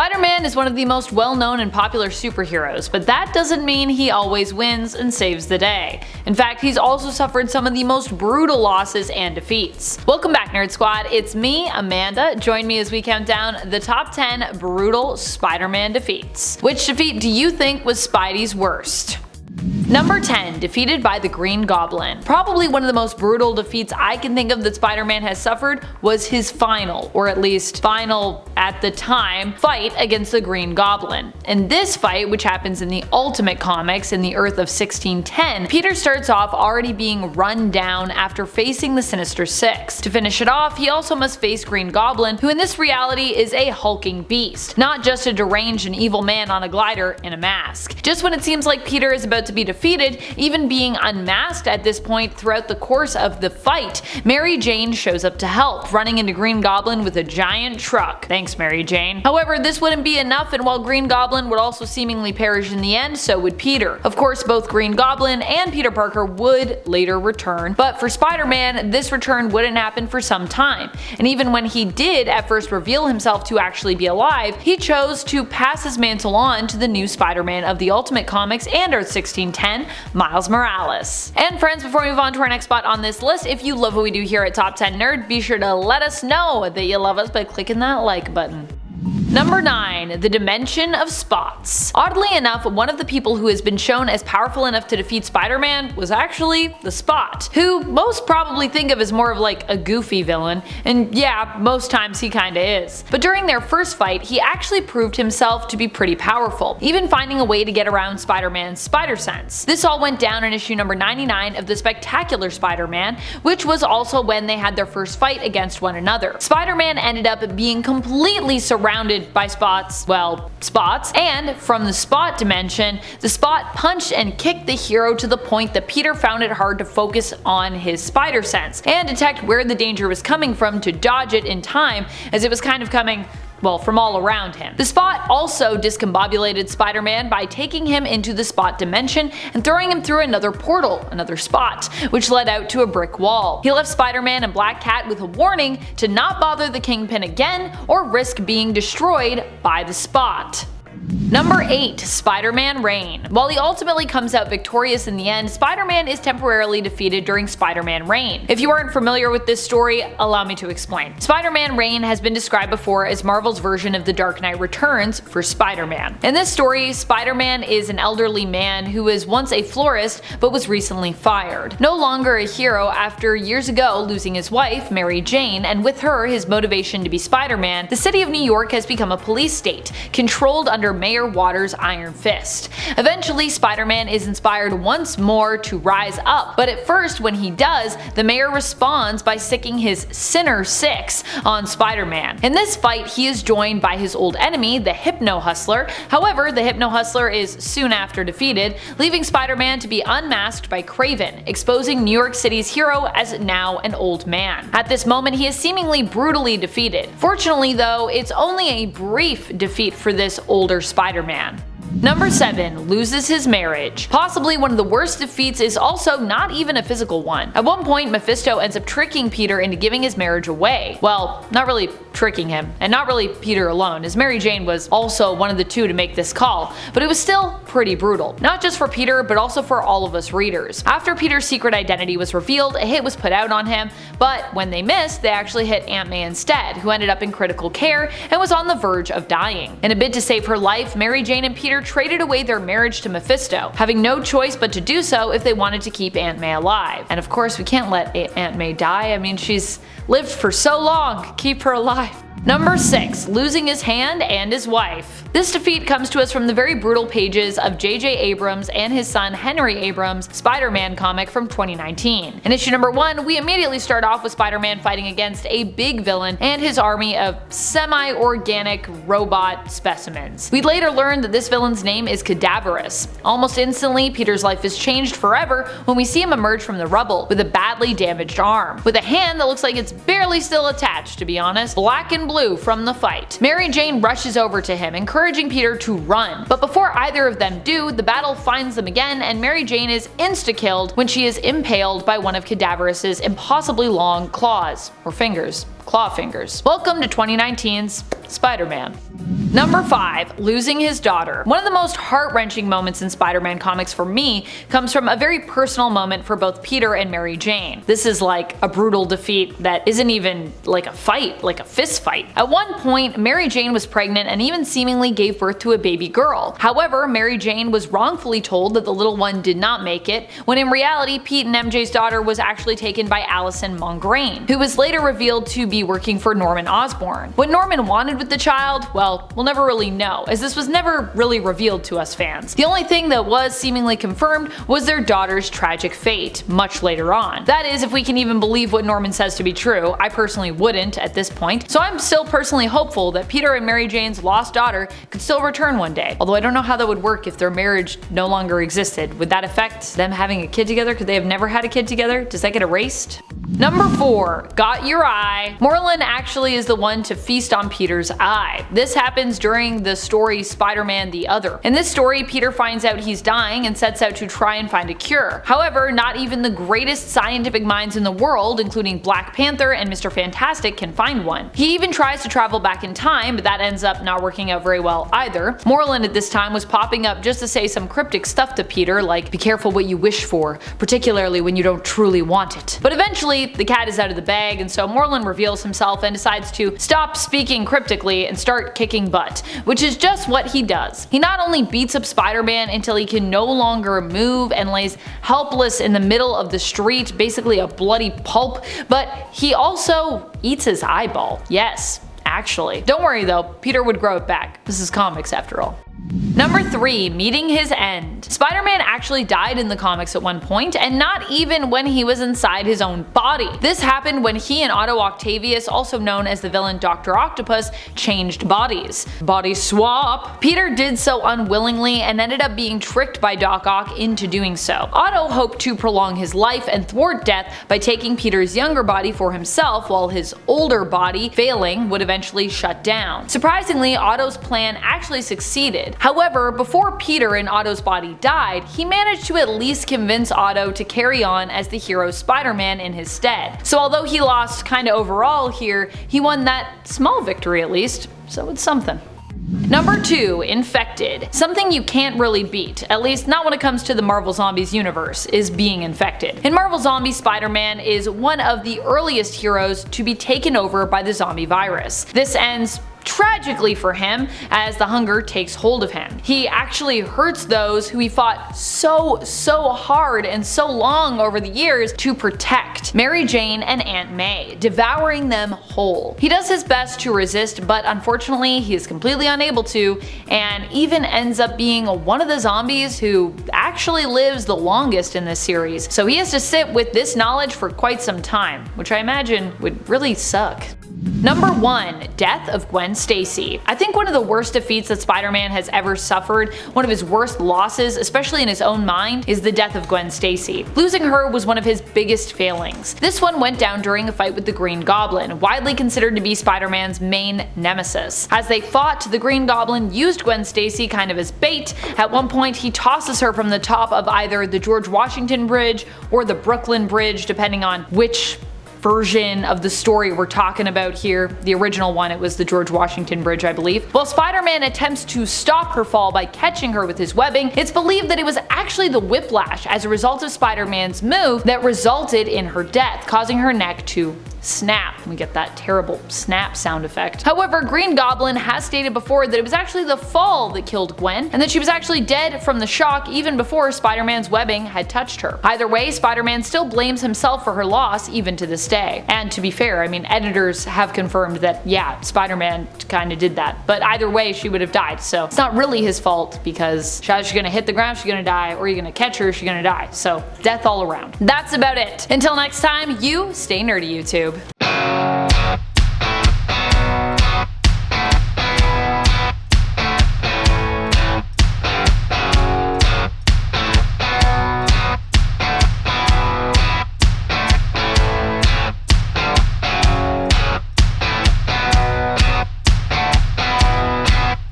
Spider-Man is one of the most well-known and popular superheroes, but that doesn't mean he always wins and saves the day. In fact, he's also suffered some of the most brutal losses and defeats. Welcome back, Nerd Squad. It's me, Amanda. Join me as we count down the top 10 brutal Spider-Man defeats. Which defeat do you think was Spidey's worst? Number 10. Defeated by the Green Goblin. Probably one of the most brutal defeats I can think of that Spider-Man has suffered was his final, or at least final at the time, fight against the Green Goblin. In this fight, which happens in the Ultimate Comics in the Earth of 1610, Peter starts off already being run down after facing the Sinister Six. To finish it off, he also must face Green Goblin, who in this reality is a hulking beast, not just a deranged and evil man on a glider in a mask. Just when it seems like Peter is about to be defeated, even being unmasked at this point throughout the course of the fight, Mary Jane shows up to help, running into Green Goblin with a giant truck. Thanks, Mary Jane. However, this wouldn't be enough, and while Green Goblin would also seemingly perish in the end, so would Peter. Of course, both Green Goblin and Peter Parker would later return, but for Spider-Man, this return wouldn't happen for some time. And even when he did at first reveal himself to actually be alive, he chose to pass his mantle on to the new Spider-Man of the Ultimate Comics and Earth 1610, Miles Morales. And friends, before we move on to our next spot on this list, if you love what we do here at Top 10 Nerd, be sure to let us know that you love us by clicking that like button. Number 9. The Dimension of Spots. Oddly enough, one of the people who has been shown as powerful enough to defeat Spider-Man was actually the Spot, who most probably think of as more of like a goofy villain, and yeah, most times he kinda is. But during their first fight, he actually proved himself to be pretty powerful, even finding a way to get around Spider-Man's spider sense. This all went down in issue number 99 of the Spectacular Spider-Man, which was also when they had their first fight against one another. Spider-Man ended up being completely surrounded by Spots, and from the Spot dimension, the Spot punched and kicked the hero to the point that Peter found it hard to focus on his spider sense and detect where the danger was coming from to dodge it in time, as it was kind of coming, well, from all around him. The Spot also discombobulated Spider-Man by taking him into the Spot dimension and throwing him through another portal, another Spot, which led out to a brick wall. He left Spider-Man and Black Cat with a warning to not bother the Kingpin again or risk being destroyed by the Spot. Number 8. Spider-Man Reign. While he ultimately comes out victorious in the end, Spider-Man is temporarily defeated during Spider-Man Reign. If you aren't familiar with this story, allow me to explain. Spider-Man Reign has been described before as Marvel's version of The Dark Knight Returns for Spider-Man. In this story, Spider-Man is an elderly man who was once a florist but was recently fired. No longer a hero after years ago losing his wife, Mary Jane, and with her his motivation to be Spider-Man, the city of New York has become a police state, controlled under Mayor Waters' iron fist. Eventually, Spider-Man is inspired once more to rise up, but at first when he does, the mayor responds by sicking his Sinner Six on Spider-Man. In this fight, he is joined by his old enemy, the Hypno Hustler. However, the Hypno Hustler is soon after defeated, leaving Spider-Man to be unmasked by Kraven, exposing New York City's hero as now an old man. At this moment, he is seemingly brutally defeated. Fortunately though, it's only a brief defeat for this older Spider-Man. Number 7. Loses his marriage. Possibly one of the worst defeats is also not even a physical one. At one point, Mephisto ends up tricking Peter into giving his marriage away. Well, not really tricking him, and not really Peter alone, as Mary Jane was also one of the two to make this call, but it was still pretty brutal. Not just for Peter, but also for all of us readers. After Peter's secret identity was revealed, a hit was put out on him, but when they missed, they actually hit Aunt May instead, who ended up in critical care and was on the verge of dying. In a bid to save her life, Mary Jane and Peter traded away their marriage to Mephisto, having no choice but to do so if they wanted to keep Aunt May alive. And of course, we can't let Aunt May die. I mean, she's lived for so long. Keep her alive. Number 6. Losing his hand and his wife. This defeat comes to us from the very brutal pages of J.J. Abrams and his son Henry Abrams' Spider-Man comic from 2019. In issue number 1, we immediately start off with Spider-Man fighting against a big villain and his army of semi-organic robot specimens. We later learn that this villain's name is Cadaverous. Almost instantly, Peter's life is changed forever when we see him emerge from the rubble with a badly damaged arm, with a hand that looks like it's barely still attached, to be honest, black and blue from the fight. Mary Jane rushes over to him, encouraging Peter to run. But before either of them do, the battle finds them again, and Mary Jane is insta-killed when she is impaled by one of Cadaverous's impossibly long claws, or fingers. claw fingers. Welcome to 2019's Spider-Man. Number 5. Losing his daughter. One of the most heart-wrenching moments in Spider-Man comics for me comes from a very personal moment for both Peter and Mary Jane. This is like a brutal defeat that isn't even like a fight, like a fist fight. At one point, Mary Jane was pregnant and even seemingly gave birth to a baby girl. However, Mary Jane was wrongfully told that the little one did not make it, when in reality Pete and MJ's daughter was actually taken by Allison Mongrain, who was later revealed to be working for Norman Osborn. What Norman wanted with the child, well, we'll never really know, as this was never really revealed to us fans. The only thing that was seemingly confirmed was their daughter's tragic fate, much later on. That is, if we can even believe what Norman says to be true. I personally wouldn't at this point, so I'm still personally hopeful that Peter and Mary Jane's lost daughter could still return one day. Although I don't know how that would work if their marriage no longer existed. Would that affect them having a kid together? Could they have never had a kid together? Does that get erased? Number 4. Got your eye. Morlun actually is the one to feast on Peter's eye. This happens during the story Spider-Man the Other. In this story, Peter finds out he's dying and sets out to try and find a cure. However, not even the greatest scientific minds in the world, including Black Panther and Mr. Fantastic, can find one. He even tries to travel back in time, but that ends up not working out very well either. Morlun at this time was popping up just to say some cryptic stuff to Peter, like, be careful what you wish for, particularly when you don't truly want it. But eventually, the cat is out of the bag, and so Morlun reveals himself and decides to stop speaking cryptically and start kicking butt, which is just what he does. He not only beats up Spider-Man until he can no longer move and lays helpless in the middle of the street, basically a bloody pulp, but he also eats his eyeball. Yes, actually. Don't worry though, Peter would grow it back. This is comics after all. Number 3. Meeting his end. Spider-Man actually died in the comics at one point, and not even when he was inside his own body. This happened when he and Otto Octavius, also known as the villain Dr. Octopus, changed bodies. Body swap! Peter did so unwillingly and ended up being tricked by Doc Ock into doing so. Otto hoped to prolong his life and thwart death by taking Peter's younger body for himself, while his older body, failing, would eventually shut down. Surprisingly, Otto's plan actually succeeded. However, before Peter and Otto's body died, he managed to at least convince Otto to carry on as the hero Spider-Man in his stead. So although he lost kinda overall here, he won that small victory at least, so it's something. Number 2. Infected. Something you can't really beat, at least not when it comes to the Marvel Zombies universe, is being infected. In Marvel Zombies, Spider-Man is one of the earliest heroes to be taken over by the zombie virus. This ends tragically for him as the hunger takes hold of him. He actually hurts those who he fought so hard and so long over the years to protect, Mary Jane and Aunt May, devouring them whole. He does his best to resist, but unfortunately he is completely unable to, and even ends up being one of the zombies who actually lives the longest in this series. So he has to sit with this knowledge for quite some time, which I imagine would really suck. Number 1. Death of Gwen Stacy. I think one of the worst defeats that Spider-Man has ever suffered, one of his worst losses, especially in his own mind, is the death of Gwen Stacy. Losing her was one of his biggest failings. This one went down during a fight with the Green Goblin, widely considered to be Spider-Man's main nemesis. As they fought, the Green Goblin used Gwen Stacy kind of as bait. At one point, he tosses her from the top of either the George Washington Bridge or the Brooklyn Bridge, depending on which version of the story we're talking about here. The original one, it was the George Washington Bridge, I believe. While Spider-Man attempts to stop her fall by catching her with his webbing, it's believed that it was actually the whiplash as a result of Spider-Man's move that resulted in her death, causing her neck to snap. We get that terrible snap sound effect. However, Green Goblin has stated before that it was actually the fall that killed Gwen, and that she was actually dead from the shock even before Spider-Man's webbing had touched her. Either way, Spider-Man still blames himself for her loss even to this day. And to be fair, I mean, editors have confirmed that, yeah, Spider-Man kinda did that. But either way, she would have died, so it's not really his fault, because she's gonna hit the ground, she's gonna die, or you're gonna catch her, she's gonna die. So, death all around. That's about it. Until next time, you stay nerdy, YouTube.